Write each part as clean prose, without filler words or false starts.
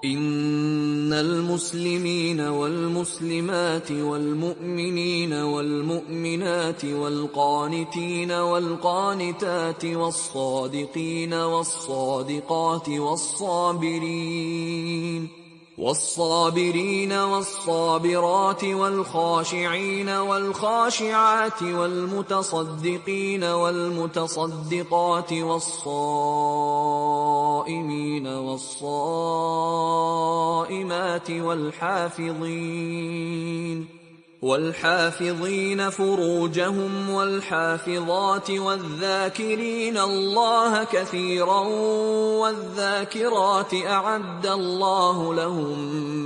إن المسلمين والمسلمات والمؤمنين والمؤمنات والقانتين والقانتات والصادقين والصادقات والصابرين والصابرات والخاشعين والخاشعات والمتصدقين والمتصدقات والصائمين والصائمات والحافظين فروجهم والحافظات والذاكرين الله كثيرا والذاكرات أعد الله لهم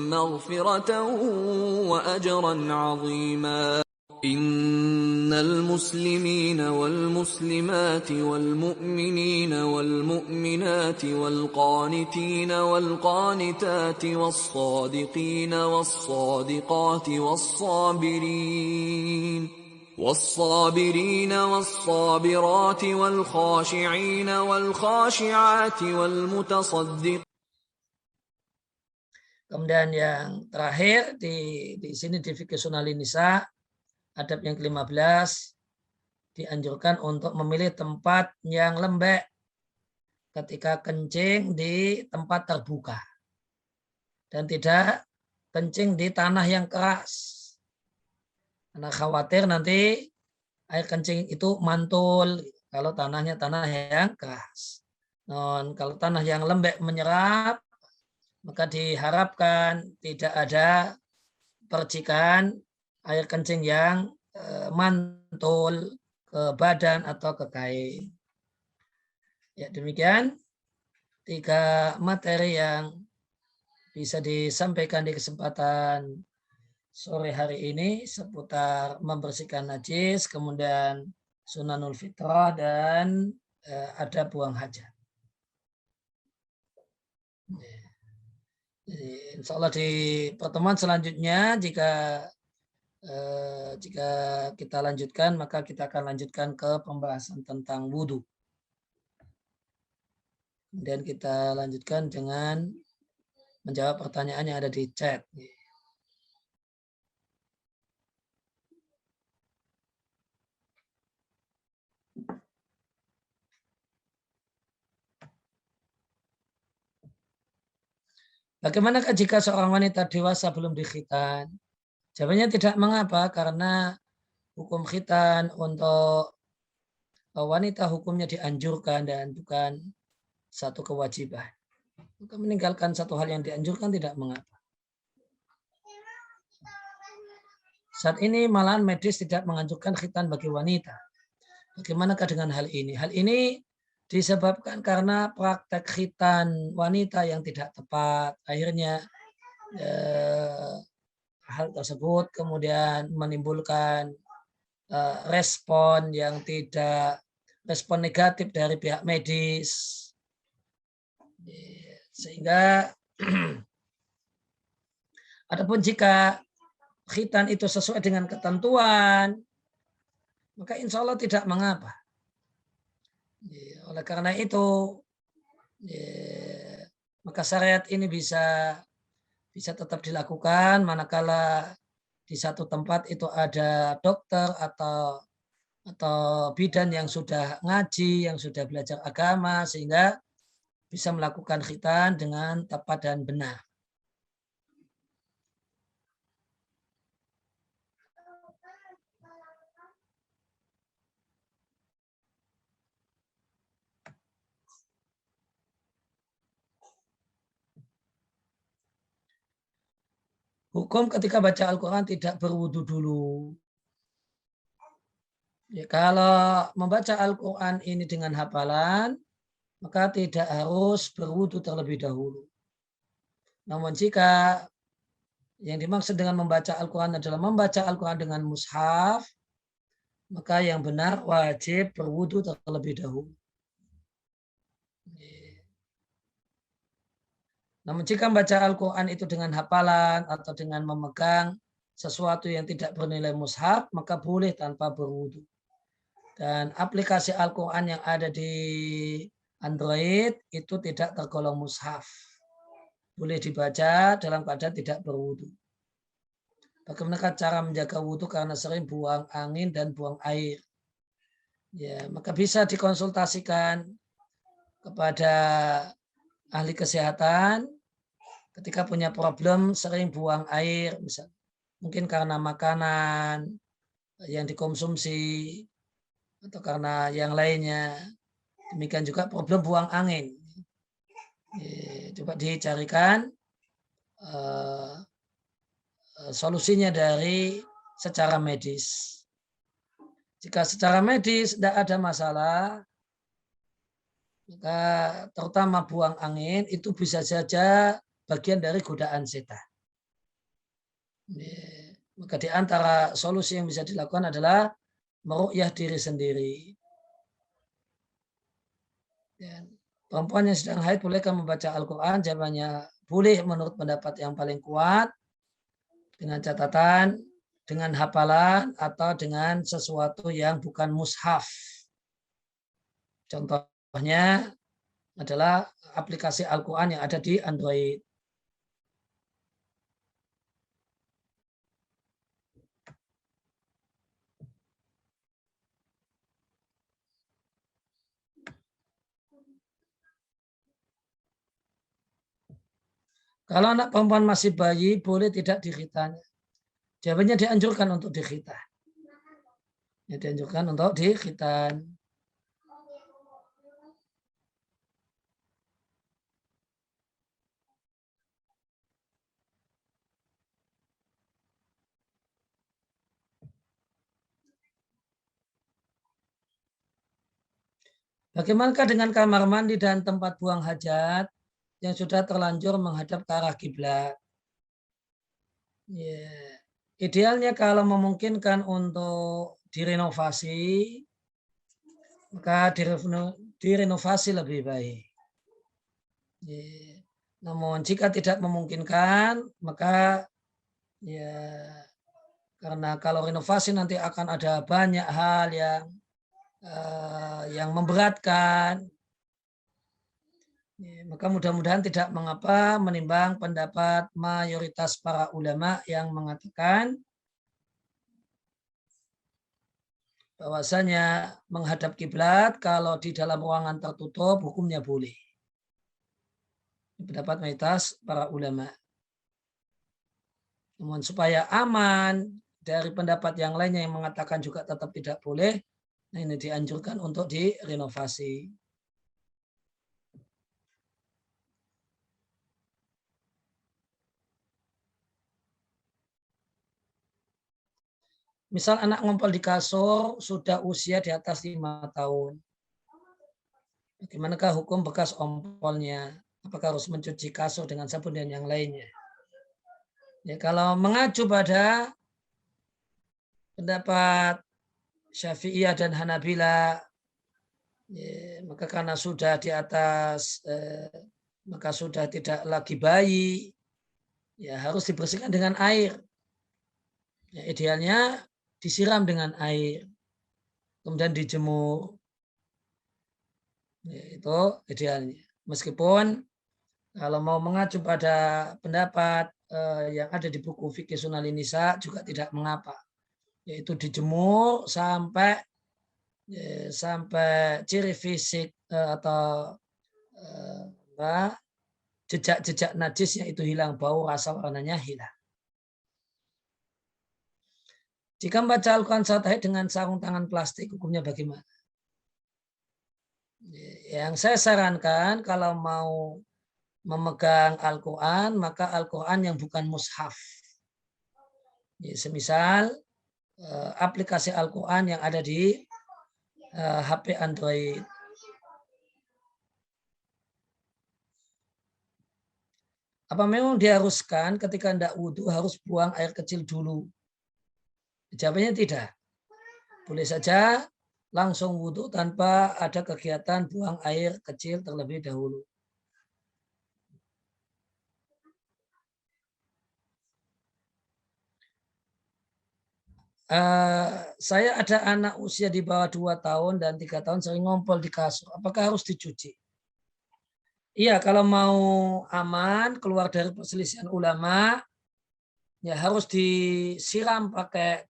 مغفرة وأجرا عظيما إن المسلمين والمسلمات والمؤمنين والمؤمنات والقانتين والقانتات والصادقين والصادقات والصابرين والصابرات والخاشعين والخاشعات والمتصدقين. Kemudian yang terakhir di sini di fikih Sunnah Nisa, adab yang ke-15, dianjurkan untuk memilih tempat yang lembek ketika kencing di tempat terbuka dan tidak kencing di tanah yang keras. Karena khawatir nanti air kencing itu mantul kalau tanahnya tanah yang keras. Kalau tanah yang lembek menyerap, maka diharapkan tidak ada percikan air kencing yang mantul ke badan atau ke kain. Ya, demikian 3 materi yang bisa disampaikan di kesempatan sore hari ini seputar membersihkan najis, kemudian sunanul fitrah, dan adab buang hajat. Insya Allah di pertemuan selanjutnya jika kita lanjutkan, maka kita akan lanjutkan ke pembahasan tentang wudhu. Kemudian kita lanjutkan dengan menjawab pertanyaan yang ada di chat. Bagaimanakah jika seorang wanita dewasa belum dikhitan? Jawabannya tidak mengapa, karena hukum khitan untuk wanita hukumnya dianjurkan dan bukan satu kewajiban. Maka meninggalkan satu hal yang dianjurkan tidak mengapa. Saat ini malahan medis tidak menganjurkan khitan bagi wanita. Bagaimanakah dengan hal ini? Hal ini disebabkan karena praktek khitan wanita yang tidak tepat. Akhirnya hal tersebut kemudian menimbulkan respon negatif dari pihak medis, sehingga adapun jika khitan itu sesuai dengan ketentuan, maka insya Allah tidak mengapa. Oleh karena itu, maka syariat ini bisa tetap dilakukan manakala di satu tempat itu ada dokter atau bidan yang sudah ngaji, yang sudah belajar agama, sehingga bisa melakukan khitan dengan tepat dan benar. Hukum ketika baca Al-Quran tidak berwudu dulu. Ya, kalau membaca Al-Quran ini dengan hafalan, maka tidak harus berwudu terlebih dahulu. Namun jika yang dimaksud dengan membaca Al-Quran adalah membaca Al-Quran dengan mushaf, maka yang benar wajib berwudu terlebih dahulu. Namun jika membaca Al-Quran itu dengan hafalan atau dengan memegang sesuatu yang tidak bernilai mushaf, maka boleh tanpa berwudu. Dan aplikasi Al-Quran yang ada di Android itu tidak tergolong mushaf. boleh dibaca dalam keadaan tidak berwudu. Bagaimana cara menjaga wudu karena sering buang angin dan buang air? Ya, maka bisa dikonsultasikan kepada ahli kesehatan ketika punya problem sering buang air, misalnya mungkin karena makanan yang dikonsumsi atau karena yang lainnya. Demikian juga problem buang angin. Coba dicarikan solusinya dari secara medis. Jika secara medis tidak ada masalah, maka terutama buang angin itu bisa saja bagian dari godaan setan. Maka di antara solusi yang bisa dilakukan adalah meruqyah diri sendiri. Dan perempuan yang sedang haid bolehkah membaca Al-Quran? Jawabannya boleh menurut pendapat yang paling kuat, dengan catatan, dengan hafalan atau dengan sesuatu yang bukan mushaf. Contohnya adalah aplikasi Al-Quran yang ada di Android. Kalau anak perempuan masih bayi, boleh tidak dikhitannya? Jawabannya dianjurkan untuk dikhitan. Ya, dianjurkan untuk dikhitan. Bagaimanakah dengan kamar mandi dan tempat buang hajat yang sudah terlanjur menghadap ke arah kiblat? Ya. Idealnya kalau memungkinkan untuk direnovasi, maka direnovasi lebih baik. Ya. Namun jika tidak memungkinkan, maka ya karena kalau renovasi nanti akan ada banyak hal yang memberatkan. Maka mudah-mudahan tidak mengapa menimbang pendapat mayoritas para ulama yang mengatakan bahwasanya menghadap kiblat kalau di dalam ruangan tertutup hukumnya boleh. Pendapat mayoritas para ulama. Namun supaya aman dari pendapat yang lainnya yang mengatakan juga tetap tidak boleh, nah ini dianjurkan untuk direnovasi. Misal anak ngompol di kasur sudah usia di atas 5 tahun. Bagaimanakah hukum bekas ompolnya? Apakah harus mencuci kasur dengan sabun dan yang lainnya? Ya, kalau mengacu pada pendapat Syafi'iyah dan Hanabila, ya, maka karena sudah di atas, maka sudah tidak lagi bayi, ya harus dibersihkan dengan air. Ya, idealnya disiram dengan air, kemudian dijemur. Ya, itu idealnya. Meskipun kalau mau mengacu pada pendapat yang ada di buku Fikih Sunnah Nisa juga tidak mengapa, yaitu dijemur sampai ciri fisik atau jejak-jejak najisnya itu hilang, bau, rasa, warnanya hilang. Jika membaca Al-Quran saat haid dengan sarung tangan plastik, hukumnya bagaimana? Yang saya sarankan kalau mau memegang Al-Quran, maka Al-Quran yang bukan mushaf. Semisal aplikasi Al-Quran yang ada di HP Android. Apa memang diharuskan ketika hendak wudhu harus buang air kecil dulu? Jawabannya tidak. Boleh saja langsung wudhu tanpa ada kegiatan buang air kecil terlebih dahulu. Saya ada anak usia di bawah 2 tahun dan 3 tahun sering ngompol di kasur. Apakah harus dicuci? Iya, kalau mau aman keluar dari perselisihan ulama, ya harus disiram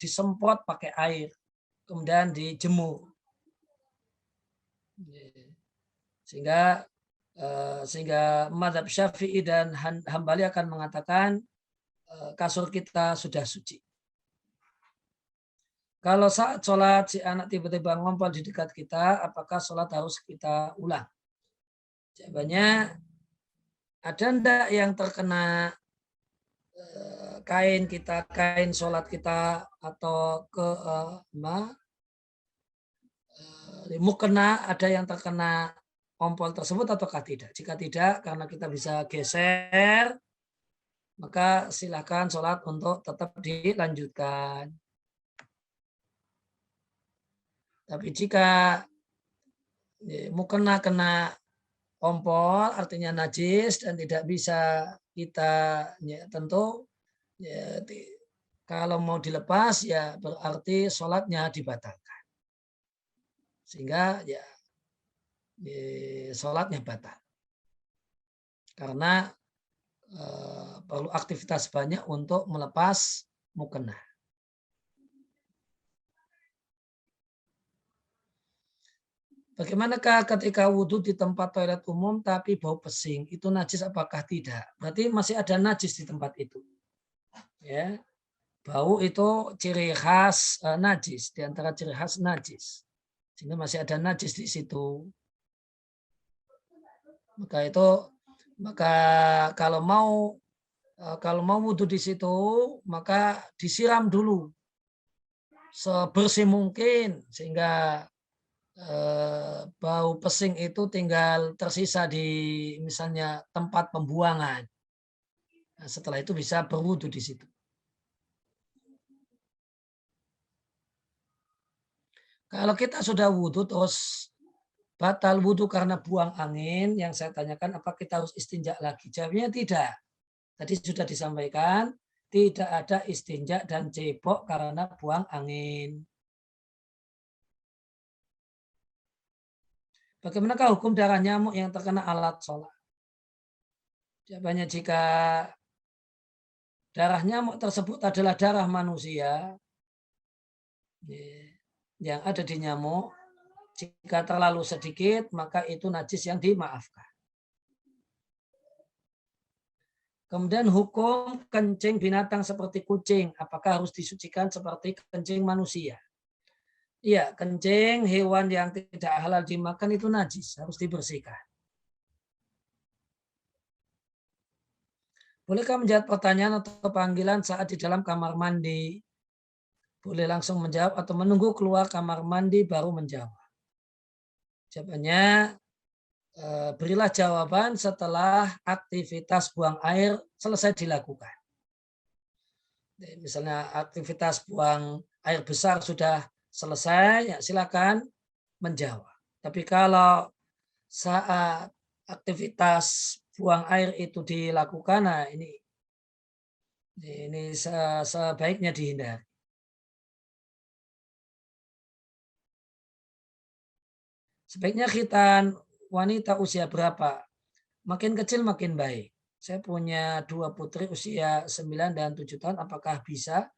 disemprot pakai air, kemudian dijemur. Sehingga mazhab Syafi'i dan Hambali akan mengatakan kasur kita sudah suci. Kalau saat sholat si anak tiba-tiba ngompol di dekat kita, apakah sholat harus kita ulang? Jawabannya, ada ndak yang terkena kain sholat kita atau mukena, ada yang terkena ompol tersebut ataukah tidak? Jika tidak, karena kita bisa geser, maka silakan sholat untuk tetap dilanjutkan. Tapi jika mukena kena ompol, artinya najis dan tidak bisa kita tentu kalau mau dilepas ya berarti sholatnya dibatalkan. Sehingga ya sholatnya batal. Karena perlu aktivitas banyak untuk melepas mukena. Bagaimanakah ketika wudhu di tempat toilet umum tapi bau pesing? Itu najis apakah tidak? Berarti masih ada najis di tempat itu. Ya, bau itu ciri khas najis, di antara ciri khas najis. Sehingga masih ada najis di situ. Maka kalau mau wudhu di situ, maka disiram dulu sebersih mungkin sehingga bau pesing itu tinggal tersisa di misalnya tempat pembuangan. Nah, setelah itu bisa berwudu di situ. Kalau kita sudah wudu terus batal wudu karena buang angin, yang saya tanyakan apa kita harus istinja lagi? Jawabnya tidak. Tadi sudah disampaikan tidak ada istinja dan cebok karena buang angin. Bagaimanakah hukum darah nyamuk yang terkena alat sholat? Jawabannya jika darah nyamuk tersebut adalah darah manusia yang ada di nyamuk, jika terlalu sedikit maka itu najis yang dimaafkan. Kemudian hukum kencing binatang seperti kucing, apakah harus disucikan seperti kencing manusia? Iya, kencing hewan yang tidak halal dimakan itu najis, harus dibersihkan. Bolehkah menjawab pertanyaan atau panggilan saat di dalam kamar mandi? Boleh langsung menjawab atau menunggu keluar kamar mandi baru menjawab. Jawabannya, berilah jawaban setelah aktivitas buang air selesai dilakukan. Misalnya aktivitas buang air besar sudah selesai, ya silakan menjawab. Tapi kalau saat aktivitas buang air itu dilakukan, nah ini sebaiknya dihindari. Sebaiknya khitan wanita usia berapa? Makin kecil makin baik. Saya punya 2 putri usia 9 dan 7 tahun. Apakah bisa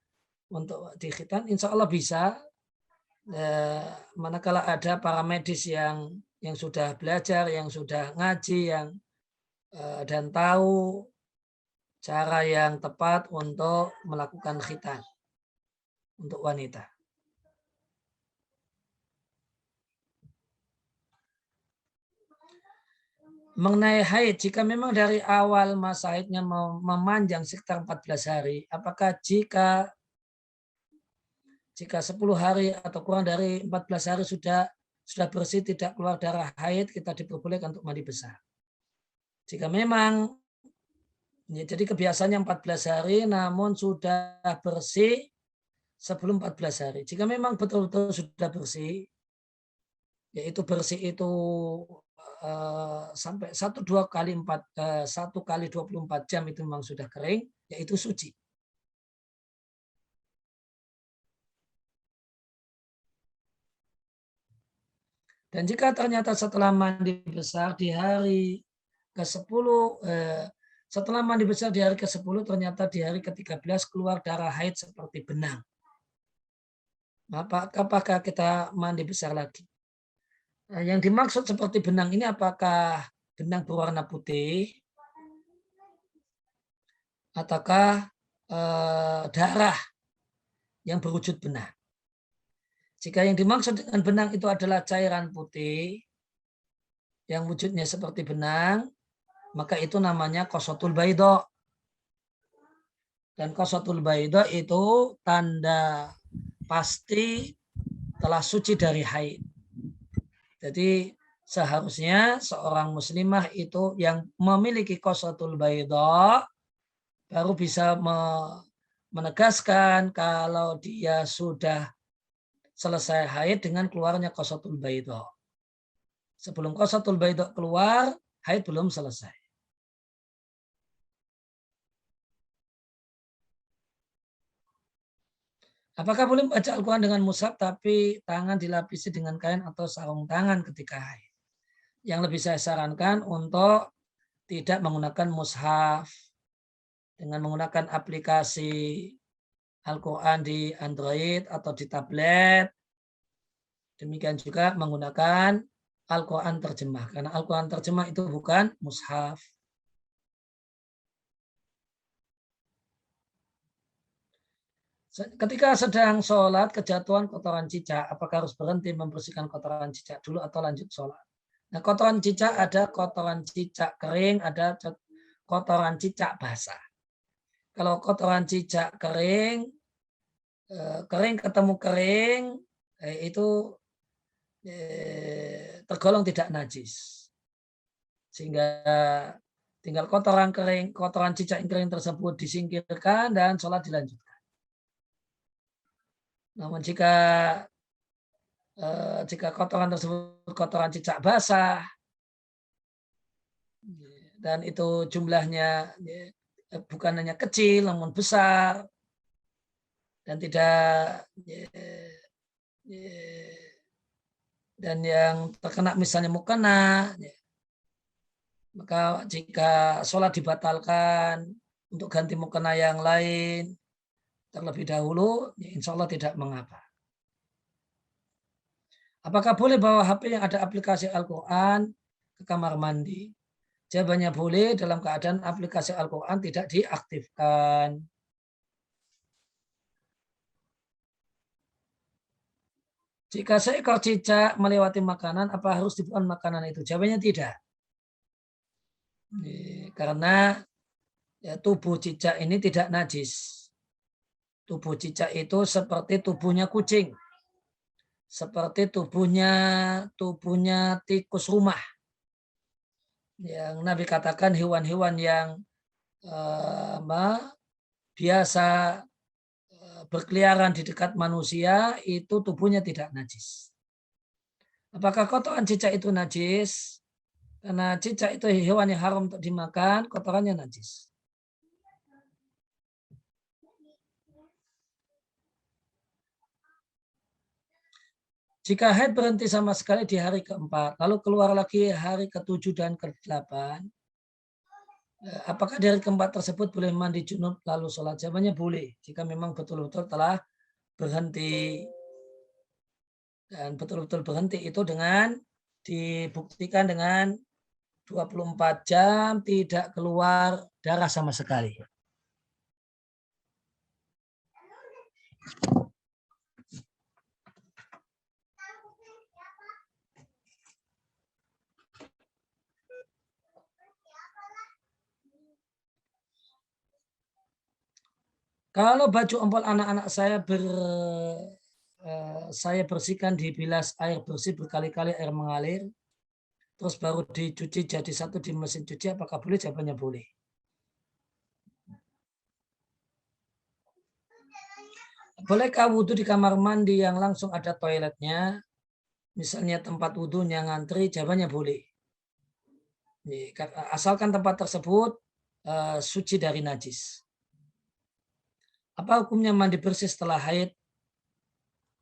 untuk dikhitan? Insya Allah bisa. Manakala ada para medis yang sudah belajar, yang sudah ngaji, dan tahu cara yang tepat untuk melakukan khitan untuk wanita. Mengenai haid, jika memang dari awal masa haidnya memanjang sekitar 14 hari, apakah jika 10 hari atau kurang dari 14 hari sudah bersih, tidak keluar darah haid, kita diperbolehkan untuk mandi besar. Jika memang jadi kebiasaannya 14 hari namun sudah bersih sebelum 14 hari. Jika memang betul-betul sudah bersih, yaitu bersih itu sampai 1 kali 24 jam itu memang sudah kering, yaitu suci. Dan jika ternyata setelah mandi besar di hari ke-10, setelah mandi besar di hari ke-10 ternyata di hari ke-13 keluar darah haid seperti benang. Apakah kita mandi besar lagi? Nah, yang dimaksud seperti benang ini apakah benang berwarna putih ataukah darah yang berwujud benang? Jika yang dimaksud dengan benang itu adalah cairan putih yang wujudnya seperti benang, maka itu namanya qosatul baydha. Dan qosatul baydha itu tanda pasti telah suci dari haid. Jadi seharusnya seorang muslimah itu yang memiliki qosatul baydha baru bisa menegaskan kalau dia sudah selesai haid dengan keluarnya qosatul baydha. Sebelum qosatul baydha keluar, haid belum selesai. Apakah boleh membaca Al-Quran dengan mushaf tapi tangan dilapisi dengan kain atau sarung tangan ketika haid? Yang lebih saya sarankan untuk tidak menggunakan mushaf dengan menggunakan aplikasi Al-Quran di Android atau di tablet. Demikian juga menggunakan Al-Quran terjemah. Karena Al-Quran terjemah itu bukan mushaf. Ketika sedang sholat, kejatuhan kotoran cicak, apakah harus berhenti membersihkan kotoran cicak dulu atau lanjut sholat? Nah, kotoran cicak ada kotoran cicak kering, ada kotoran cicak basah. Kalau kotoran cicak kering, kering ketemu kering, itu tergolong tidak najis. Sehingga tinggal kotoran cicak yang kering tersebut disingkirkan dan sholat dilanjutkan. Namun jika kotoran tersebut kotoran cicak basah dan itu jumlahnya bukan hanya kecil namun besar dan tidak dan yang terkena misalnya mukena, maka jika sholat dibatalkan untuk ganti mukena yang lain terlebih dahulu, ya insya Allah tidak mengapa. Apakah boleh bawa HP yang ada aplikasi Al-Quran ke kamar mandi? Jawabannya boleh dalam keadaan aplikasi Al-Quran tidak diaktifkan. Jika seekor cicak melewati makanan, apa harus dibuang makanan itu? Jawabannya tidak. Karena ya, tubuh cicak ini tidak najis. Tubuh cicak itu seperti tubuhnya kucing. Seperti tubuhnya tikus rumah. Yang Nabi katakan hewan-hewan yang biasa berkeliaran di dekat manusia itu tubuhnya tidak najis. Apakah kotoran cicak itu najis? Karena cicak itu hewan yang haram untuk dimakan, kotorannya najis. Jika haid berhenti sama sekali di hari ke-4, lalu keluar lagi hari ke-7 dan ke-8, apakah di hari ke-4 tersebut boleh mandi junub lalu sholat? Jawabannya boleh, jika memang betul-betul telah berhenti. Dan betul-betul berhenti itu dengan dibuktikan dengan 24 jam tidak keluar darah sama sekali. Kalau baju ompol anak-anak saya bersihkan dibilas air bersih berkali-kali air mengalir, terus baru dicuci jadi satu di mesin cuci, apakah boleh? Jawabannya boleh. Bolehkah wudhu di kamar mandi yang langsung ada toiletnya? Misalnya tempat wudhunya ngantri, jawabannya boleh. Asalkan tempat tersebut suci dari najis. Apa hukumnya mandi bersih setelah haid?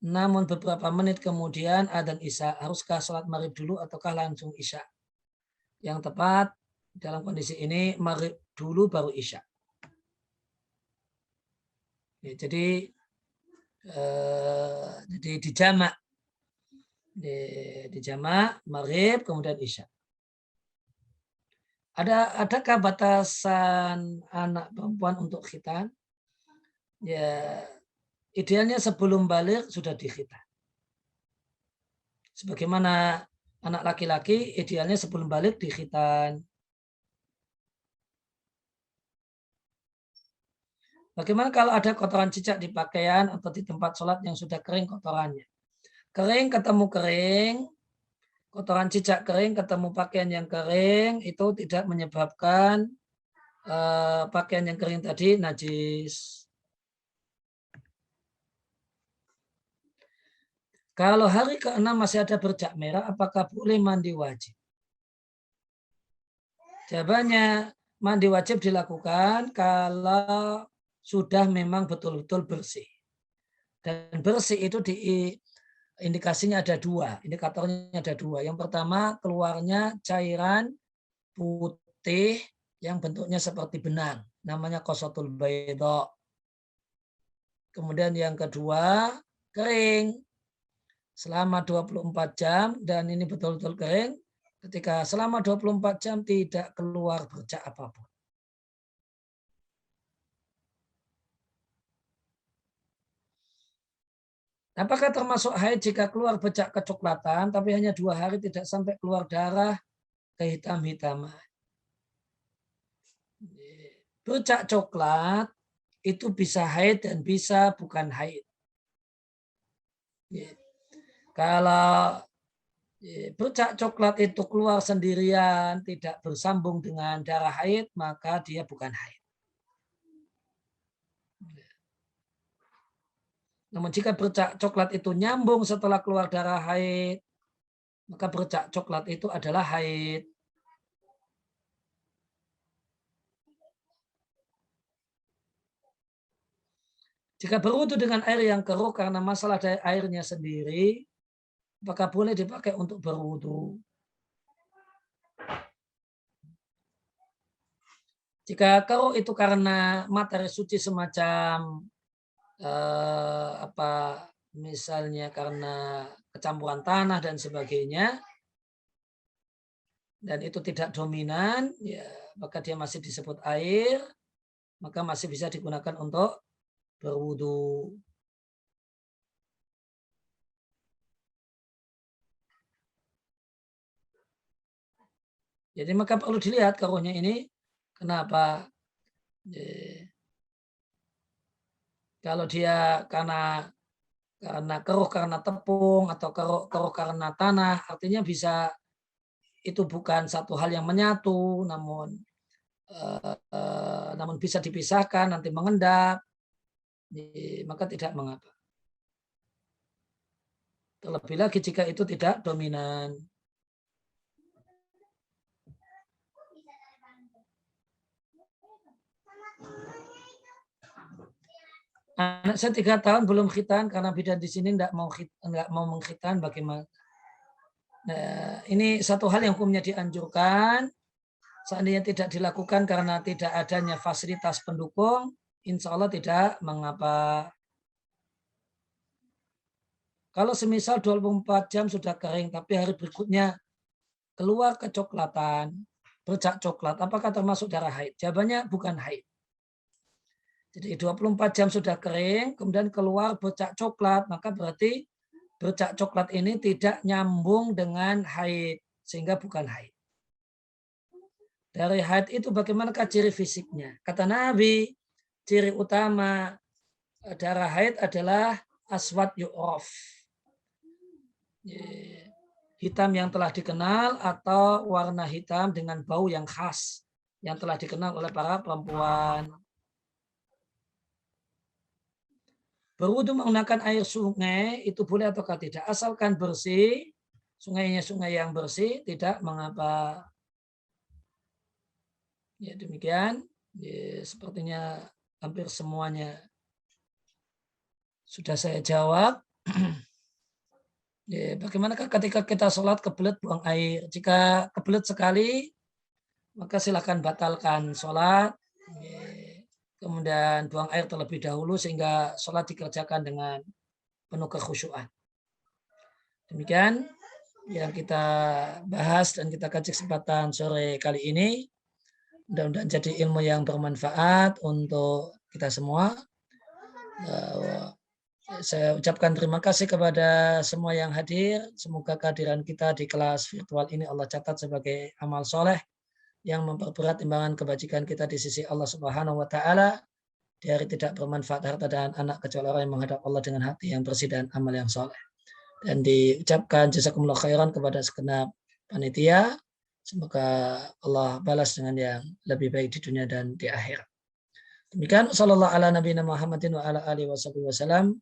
Namun beberapa menit kemudian adzan isya, haruskah sholat maghrib dulu ataukah langsung isya? Yang tepat Dalam kondisi ini maghrib dulu baru isya. Ya, jadi dijamak, dijamak maghrib kemudian isya. Adakah batasan anak perempuan untuk khitan? Ya, idealnya sebelum balik sudah dikhitan. Sebagaimana anak laki-laki idealnya sebelum balik dikhitan. Bagaimana kalau ada kotoran cicak di pakaian atau di tempat sholat yang sudah kering kotorannya? Kering ketemu kering, kotoran cicak kering ketemu pakaian yang kering itu tidak menyebabkan pakaian yang kering tadi najis. Kalau hari ke-6 masih ada bercak merah, apakah boleh mandi wajib? Jawabannya, mandi wajib dilakukan kalau sudah memang betul-betul bersih. Dan bersih itu indikasinya ada dua, indikatornya ada dua. Yang pertama, keluarnya cairan putih yang bentuknya seperti benang, namanya qosatul baydha. Kemudian yang kedua, kering selama 24 jam, dan ini betul-betul kering ketika selama 24 jam tidak keluar bercak apapun. Apakah termasuk haid jika keluar bercak kecoklatan tapi hanya 2 hari tidak sampai keluar darah kehitam-hitaman? Bercak coklat itu bisa haid dan bisa bukan haid. Kalau bercak coklat itu keluar sendirian, tidak bersambung dengan darah haid, maka dia bukan haid. Namun jika bercak coklat itu nyambung setelah keluar darah haid, maka bercak coklat itu adalah haid. Jika berwudu dengan air yang keruh karena masalah dari airnya sendiri, apakah boleh dipakai untuk berwudu? Jika keruh itu karena materi suci semacam misalnya karena kecampuran tanah dan sebagainya, dan itu tidak dominan, ya maka dia masih disebut air, maka masih bisa digunakan untuk berwudu. Jadi maka perlu dilihat keruhnya ini kenapa. Kalau dia karena keruh karena tepung atau keruh karena tanah, artinya bisa itu bukan satu hal yang menyatu, namun bisa dipisahkan, nanti mengendap, maka tidak mengapa. Terlebih lagi jika itu tidak dominan. Anak saya 3 tahun belum khitan karena bidan di sini nggak mau mengkhitan, bagaimana? Nah, ini satu hal yang hukumnya dianjurkan. Seandainya tidak dilakukan karena tidak adanya fasilitas pendukung, insya Allah tidak mengapa. Kalau semisal 24 jam sudah kering, tapi hari berikutnya keluar kecoklatan, bercak coklat, apakah termasuk darah haid? Jawabannya bukan haid. Jadi 24 jam sudah kering, kemudian keluar bercak coklat, maka berarti bercak coklat ini tidak nyambung dengan haid, sehingga bukan haid. Dari haid itu bagaimanakah ciri fisiknya? Kata Nabi, ciri utama darah haid adalah aswad yu'raf. Hitam yang telah dikenal atau warna hitam dengan bau yang khas yang telah dikenal oleh para perempuan. Berwudu menggunakan air sungai itu boleh ataukah tidak? Asalkan bersih, sungainya sungai yang bersih, tidak mengapa. Ya demikian, ya, sepertinya hampir semuanya sudah saya jawab. Ya, bagaimanakah ketika kita sholat kebelet buang air? Jika kebelet sekali, maka silakan batalkan sholat, kemudian buang air terlebih dahulu sehingga sholat dikerjakan dengan penuh kekhusyuan. Demikian yang kita bahas dan kita kaji kesempatan sore kali ini. Mudah-mudahan jadi ilmu yang bermanfaat untuk kita semua. Saya ucapkan terima kasih kepada semua yang hadir. Semoga kehadiran kita di kelas virtual ini Allah catat sebagai amal soleh yang memperberat timbangan kebajikan kita di sisi Allah Subhanahu wa Ta'ala. Di hari tidak bermanfaat harta dan anak kecuali orang yang menghadap Allah dengan hati yang bersih dan amal yang soleh. Dan diucapkan jazakumullah khairan kepada segenap panitia. Semoga Allah balas dengan yang lebih baik di dunia dan di akhirat. Demikian sallallahu ala nabiyina Muhammadin wa ala alihi wasallam.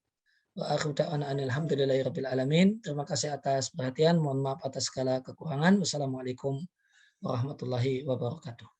Wa akhiru da'wana alhamdulillahirabbil alamin. Terima kasih atas perhatian. Mohon maaf atas segala kekurangan. Wassalamualaikum warahmatullahi wabarakatuh.